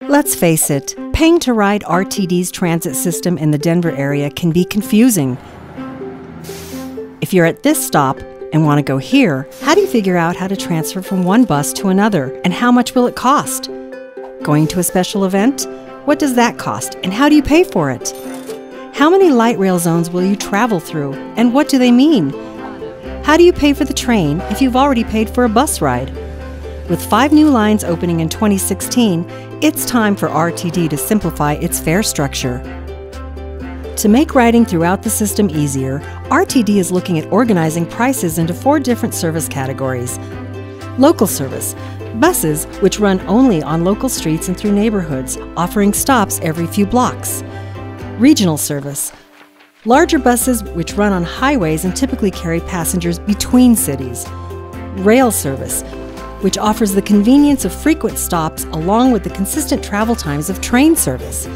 Let's face it, paying to ride RTD's transit system in the Denver area can be confusing. If you're at this stop and want to go here, how do you figure out how to transfer from one bus to another, and how much will it cost? Going to a special event? What does that cost, and how do you pay for it? How many light rail zones will you travel through, and what do they mean? How do you pay for the train if you've already paid for a bus ride? With 5 new lines opening in 2016, it's time for RTD to simplify its fare structure. To make riding throughout the system easier, RTD is looking at organizing prices into 4 different service categories. Local service, buses which run only on local streets and through neighborhoods, offering stops every few blocks. Regional service, larger buses which run on highways and typically carry passengers between cities. Rail service, which offers the convenience of frequent stops along with the consistent travel times of train service.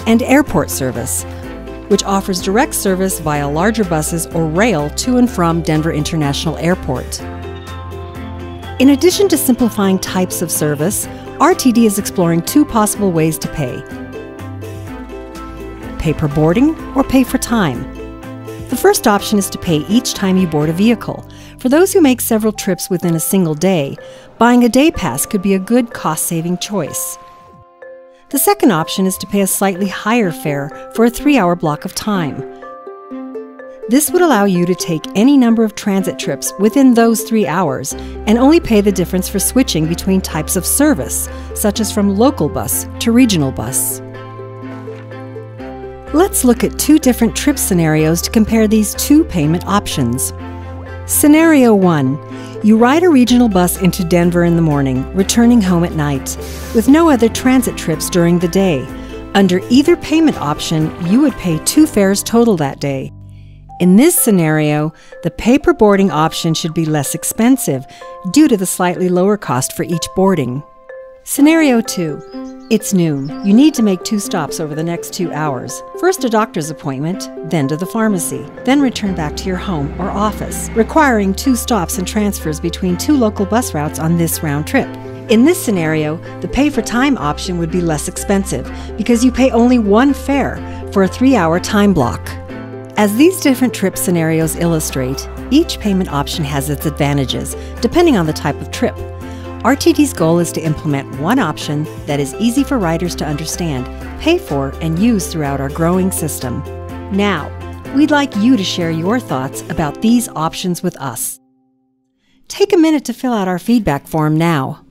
And airport service, which offers direct service via larger buses or rail to and from Denver International Airport. In addition to simplifying types of service, RTD is exploring 2 possible ways to pay. Pay per boarding or pay for time. The first option is to pay each time you board a vehicle. For those who make several trips within a single day, buying a day pass could be a good cost-saving choice. The second option is to pay a slightly higher fare for a 3-hour block of time. This would allow you to take any number of transit trips within those 3 hours and only pay the difference for switching between types of service, such as from local bus to regional bus. Let's look at 2 different trip scenarios to compare these 2 payment options. Scenario 1. You ride a regional bus into Denver in the morning, returning home at night, with no other transit trips during the day. Under either payment option, you would pay 2 fares total that day. In this scenario, the pay per boarding option should be less expensive due to the slightly lower cost for each boarding. Scenario 2. It's noon. You need to make 2 stops over the next 2 hours. First a doctor's appointment, then to the pharmacy, then return back to your home or office, requiring 2 stops and transfers between 2 local bus routes on this round trip. In this scenario, the pay for time option would be less expensive because you pay only 1 fare for a 3-hour time block. As these different trip scenarios illustrate, each payment option has its advantages, depending on the type of trip. RTD's goal is to implement one option that is easy for riders to understand, pay for, and use throughout our growing system. Now, we'd like you to share your thoughts about these options with us. Take a minute to fill out our feedback form now.